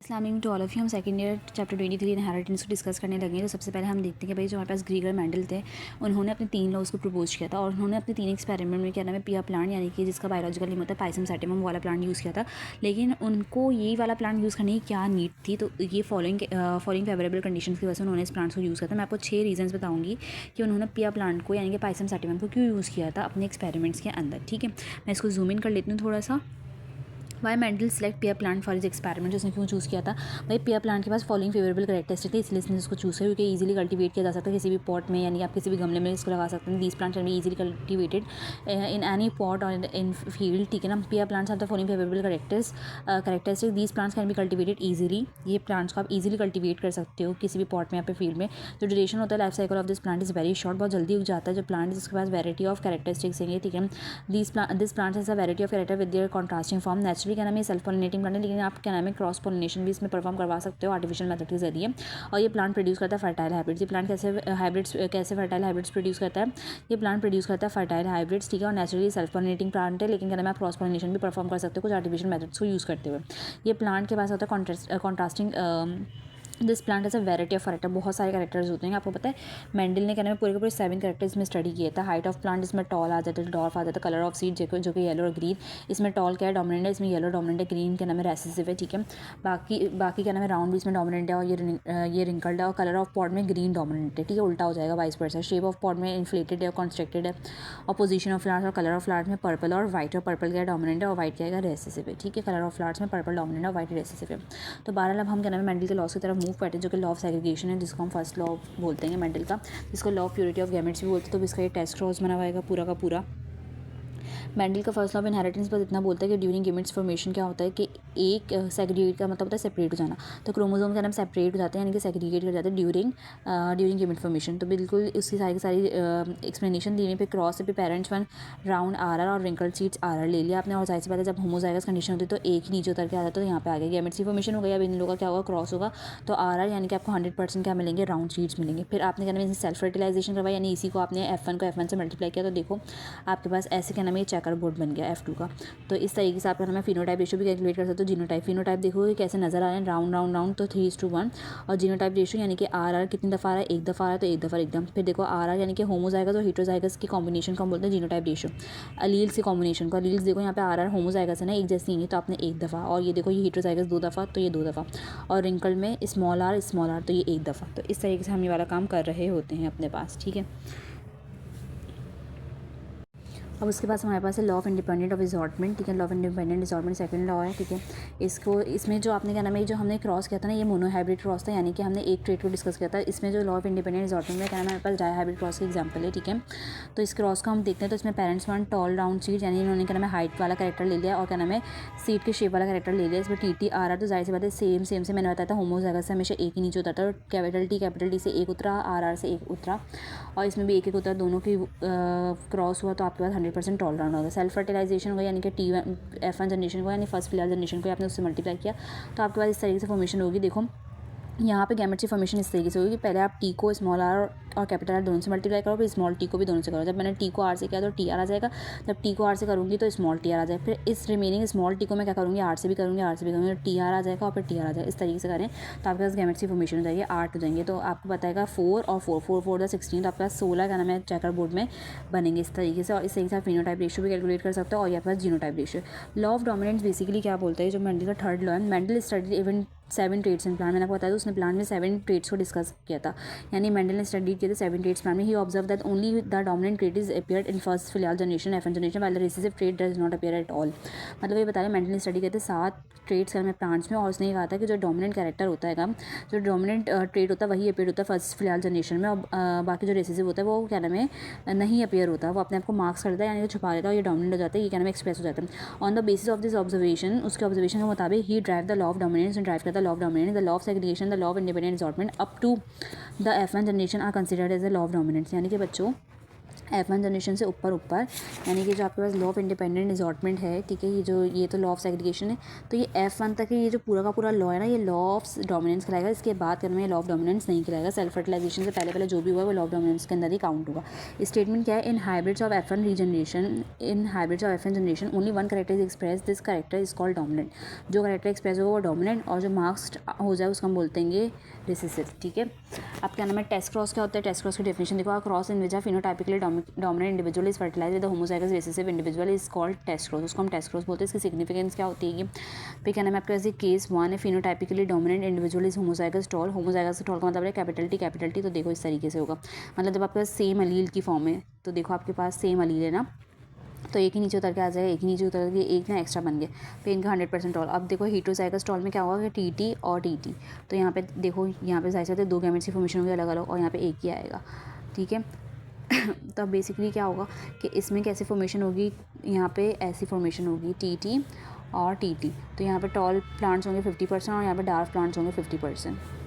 Islamic to all of you. हम second year chapter 23 inheritance को discuss करने लगे हैं। तो सबसे पहले हम देखते हैं कि भाई जो हमारे पास ग्रीगर मेंडल थे उन्होंने अपने 3 लॉज को प्रपोज किया था और उन्होंने अपने 3 एक्सपेरिमेंट में क्या नाम है पिया प्लांट यानी कि जिसका बायोलॉजिकल नेम होता है पाइसम सैटिवम वाला प्लांट यूज़ किया था। लेकिन उनको यही वाला प्लांट यूज़ करने की क्या नीड थी, तो ये फॉलोइंग फेवरेबल कंडीशन की वजह से उन्होंने इस प्लांट्स को यूज़ किया था। मैं आपको 6 रीजंस बताऊंगी कि उन्होंने पिया प्लांट को यानी कि पाइसम सैटिवम को क्यों यूज़ किया था अपने एक्सपेरिमेंट्स के अंदर। ठीक है, मैं इसको जूम इन कर लेती हूँ थोड़ा सा। वाई मेंडल सेलेक्ट पिया प्लांट फॉर इज एक्सपेरिमेंट, उसने क्यों चूज़ किया था? भाई पिया प्लांट के पास फॉलोइंग फेवरेबल कैरेक्टरिस्टिक थी, इसलिए इसने इसको चूज़ किया क्योंकि इजीली कल्टीवेट किया जा सकता है किसी भी पॉट में, यानी आप किसी भी गमले में इसको लगा सकते हैं। These plants can be easily cultivated in any pot और इन फील्ड। ठीक है ना, पिया plants have the following favourable characteristic, these plants can be cultivated easily. ये प्लांट्स को आप इजीली कल्टीवेट कर सकते हो किसी भी पॉट में या फिर फील्ड में। जो ड्यूरेशन होता है life cycle of this plant is very short, बहुत जल्दी उग जाता है। जो प्लांट इसके पास वेराइटी ऑफ कैरेक्टरिस्टिक्स हैं। ठीक है, this plant has a variety of character with their contrasting form. Naturally क्या नाम है सेल्फ पॉलिनेटिंग प्लांट है, लेकिन आप क्या नाम है क्रॉस पॉलिनेशन भी इसमें परफॉर्म करवा सकते हो आर्टिफिशियल मेथड के जरिए। और ये प्लांट प्रोड्यूस करता है फर्टाइल हाइब्रिड्स। ये प्लांट कैसे फर्टाइल हाइब्रिड्स प्रोड्यूस करता है? ये प्लांट प्रोड्यूस करता है फर्टाइल हाइब्रिड्स। ठीक है, और नेचुरली सेल्फ पॉलिनेटिंग प्लांट है, लेकिन क्या नाम है आप क्रॉस पॉलिनेशन भी परफॉर्म कर सकते हो कुछ आर्टिफिशियल मेथड्स को यूज़ करते हुए। ये प्लांट के पास होता है contrasting this plant as a variety of character, बहुत सारे कैरेक्टर्स होते हैं। आपको पता है मेंडल ने क्या नाम है पूरे के पूरे 7 कैरेक्टर्स में स्टडी किया था। हाइट ऑफ प्लांट इसमें टॉल आ जाता है, डॉर्फ आ जाता है, कलर ऑफ सीड जो कि येलो और ग्रीन। इसमें टॉल क्या है डोमिनेंट है, इसमें येलो डोमिनेंट है, ग्रीन क्या नाम है रेसेसिव है। ठीक है, बाकी क्या नाम है राउंड भी इसमें डोमिनेंट है और ये रिंकल्ड है, और कलर ऑफ पॉट में ग्रीन डोमिनेंट है। ठीक है, उल्टा हो जाएगा vice versa. Shape of pot में इन्फ्लेटेड है, कॉन्स्ट्रक्टेड है, और पोजीशन ऑफ फ्लावर्स और कलर ऑफ फ्लावर्स में पर्पल और वाइट, और पर्पल क्या डोमिनेंट है और वाइट क्या है रेसेसिव है। ठीक है, कलर ऑफ फ्लावर्स में पर्पल डोमिनेंट और वाइट रेसेसिव है। तो बहरहाल अब हम क्या नाम है मेंडल के लॉस की तरफ मूव करते हैं, जो कि लॉ ऑफ सेग्रीगेशन है, जिसको हम फर्स्ट लॉ बोलते हैं मेंडल का, जिसको law of purity of gametes भी बोलते हैं। तो इसका ये टेस्ट क्रॉस बना हुआ है पूरा का पूरा। मेंडल का फर्स्ट लॉ ऑफ इनहेरिटेंस बस इतना बोलता है कि ड्यूरिंग गैमेट्स फॉर्मेशन क्या होता है कि एक सेग्रीगेट का मतलब होता है सेपरेट हो जाना। तो क्रोमोसोम का नाम सेपरेट हो जाते हैं यानी कि सेग्रीगेट कर जाते हैं ड्यूरिंग गैमेट फॉर्मेशन। तो बिल्कुल उसकी सारी एक्सप्लेनेशन देने पे क्रॉस पे पेरेंट्स वन राउंड आर और रिंकल्ड सीड्स आर ले लिया आपने। और जाहिर सी बात है जब होमोजाइगस कंडीशन होती है तो एक ही नीचे उतर के आ जाता है, तो यहाँ पे आ गया गैमेट्स की फॉर्मेशन हो गई। अब इन लोगों का क्या होगा क्रॉस होगा, तो आर यानी कि आपको 100% क्या मिलेंगे राउंड सीड्स मिलेंगे। फिर आपने क्या नाम है सेल्फ फर्टिलाइजेशन करवाया, यानी इसी को आपने F1 को F1 से मल्टीप्लाई किया, तो देखो आपके पास ऐसे क्या नाम है चेकर बोर्ड बन गया F2 का। तो इस तरीके से आप हमें फिनोटाइप रेशियो भी कैलकुलेट कर सकते हो। जीनोटाइप फिनोटाइप देखोगे कैसे नजर आ रहे हैं राउंड राउंड राउंड, तो 3:1। और जीनोटाइप रेशियो यानी कि आर कितनी दफ़ा आ रहा है, एक दफ़ा आ रहा है, तो एक दफ़ा एकदम। फिर देखो आर यानी कि होमोजाइगस और हेटेरोजाइगस की कॉम्बिनेशन को हम बोलते हैं जीनोटाइप रेशियो। अलील्स की कॉम्बिनेशन को, अलील्स देखो यहाँ पे आर होमोजाइगस है ना, एक जैसी नहीं, तो आपने एक दफ़ा, और ये देखो ये हेटेरोजाइगस 2 दफ़ा, तो ये 2 दफ़ा, और रिंकल में स्मॉल आर तो ये एक दफ़ा। तो इस तरीके से हम ये वाला काम कर रहे होते हैं अपने पास। ठीक है, अब उसके पास हमारे पास है law of independent of assortment. ठीक है, law of independent assortment second law है। ठीक है, इसमें जो आपने क्या नाम है जो हमने क्रॉस किया था ना, ये मोनोहाइब्रिड क्रॉस था, यानी कि हमने एक ट्रेट को डिस्कस किया था। इसमें जो लॉ ऑफ इंडिपेंडेंट असॉर्टमेंट में क्या नाम है हमारे पास डायहाइब्रिड क्रॉस की एग्जाम्पल है। ठीक है, तो इस क्रॉस को हम देखते हैं। तो इसमें parents one tall round seed, यानी इन्होंने क्या नाम है हाइट वाला कैरेक्टर ले लिया, और क्या नाम है सीड के शेप वाला कैरेक्टर ले लिया। इसमें टी आ रहा, तो जाहिर सी बात है सेम से मैंने बताया था होमोजाइगस से हमेशा एक ही नीचे उतरता है, कैपिटल टी से एक उतरा, आर से एक उतरा, और इसमें भी एक उतरा, दोनों की क्रॉस हुआ, तो आपके पास 100% टॉल राउंड होगा। सेल्फ फर्टिलाइजेशन होगा, यानी कि F1 जनरेशन को, यानी फर्स्ट फिलहाल जनरेशन को आपने उससे मल्टीप्लाई किया, तो आपके पास इस तरीके से फॉर्मेशन होगी। देखो यहाँ पे गैमेट्स की फॉर्मेशन इस तरीके से होगी कि पहले आप टी को स्मॉल आर और कैपिटल आर दोनों से मल्टीप्लाई करो, फिर स्मॉल टी को भी दोनों से करो। जब मैंने टी को आर से किया तो टी आर आ जाएगा, जब टी को आर से करूँगी तो स्मॉल टी आर आ जाएगा, फिर इस रिमेनिंग स्मॉल टी को मैं क्या करूँगी आर से भी करूँगी तो टी आर आ जाएगा, और फिर टी आर आ जाएगा। इस तरीके से करें तो आपके पास गैमेट्स की फॉर्मेशन हो जाएगी, 8 हो जाएंगे। तो आपको बताएगा 4 और 4 16, तो आपके पास 16 का नाम है चेकर बोर्ड में बनेंगे इस तरीके से। और इस तरीके से आप फिनोटाइप रेशियो भी कैलकुलेट कर सकते हो, और यहाँ पास genotype ratio. Law of dominance basically क्या बोलता है, जो मेंडल का थर्ड लॉ है, Mendel study even 7 traits in plant. मैंने आपको बताया था उसने प्लांट में 7 ट्रेड्स को डिस्कस किया था, यानी मेंडल ने स्टडी किया था 7 ट्रेड्स प्लांट में। He observe that only the dominant trait is appeared in first फिलहाल generation F1 generation, while the recessive trait does not appear at all. मतलब ये बताया मेंडल ने स्टडी किए थे 7 ट्रेड्स में प्लांट्स में, और उसने कहा था कि जो डोमिनेंट कैरेक्टर होता है जो डोमिनेंट ट्रेड होता है वही अपीयर होता है फर्स्ट फिलहाल जनरेशन में, और बाकी जो रिसेसिव होता है वो क्या नाम है नहीं अपीयर होता, वो अपने आप को मार्क्स करता है, यानी कि छुपा देता है, और ये डोमिनेंट हो जाता है, ये क्या नाम है एक्सप्रेस हो जाता है। On the basis of this observation, उसके ऑब्जर्वेशन के मुताबिक ही drive the law of dominance and drive करता है law of dominance, the law of segregation, the law of independent assortment up to the F1 generation are considered as the law of dominance. यानी कि बच्चों F1 generation से ऊपर, यानी कि जो आपके पास लॉ ऑफ इंडिपेंडेंट असॉर्टमेंट है, ठीक है, ये तो लॉ ऑफ सेग्रीगेशन है, तो ये F1 तक है, ये जो पूरा का पूरा लॉ है ना, ये लॉ ऑफ डोमिनेंस कहलाएगा। इसके बाद करना ये लॉ ऑफ डोमिनेंस नहीं कहलाएगा। सेल्फ फर्टिलाइजेशन से पहले जो भी हुआ वो लॉ ऑफ डोमिनेंस के अंदर ही काउंट होगा। स्टेटमेंट क्या है? In hybrids of F1 regeneration, in hybrids of F1 generation only one character is express, this character is called dominant. जो करेक्टर एक्सप्रेस होगा वो डोमिनेंट, और जो मार्क्स हो जाए उसको हम बोलते हैं रिसेसिव, ठीक है। अब क्या नाम है, टेस्ट क्रॉस क्या होता है? टेस्ट क्रॉस की डेफिनेशन देखो, cross in which a phenotypically dominant individual is fertilized with the homozygous recessive individual is called test cross. उसको हम टेस्ट क्रॉस बोलते हैं। इसकी सिग्निफिकेंस क्या होती है? फिर क्या नाम है आपके पास, केस 1 है, phenotypically dominant individual is homozygous tall. Homozygous tall का मतलब है कैपिटल टी। तो देखो इस तरीके से होगा, मतलब जब आपके पास सेम अलील की फॉर्म है, तो देखो आपके पास सेम अलील है ना, तो एक ही नीचे उतर के आ जाएगा, एक ही नीचे उतर के एक ना एक्स्ट्रा बन गया, फिर इनका 100% टॉल। अब देखो हेटेरोजाइगस टॉल में क्या होगा कि TT और TT, तो यहाँ पे देखो, यहाँ पे जाहिर सी दो गैमेट्स की फॉर्मेशन होगी अलग अलग, और यहाँ पे एक ही आएगा, ठीक है। तो अब बेसिकली क्या होगा कि इसमें कैसे फॉर्मेशन होगी, यहाँ पे ऐसी फॉर्मेशन होगी TT और TT। तो यहाँ पे टॉल प्लांट्स होंगे 50% और यहाँ पे डार्क प्लांट्स होंगे 50%।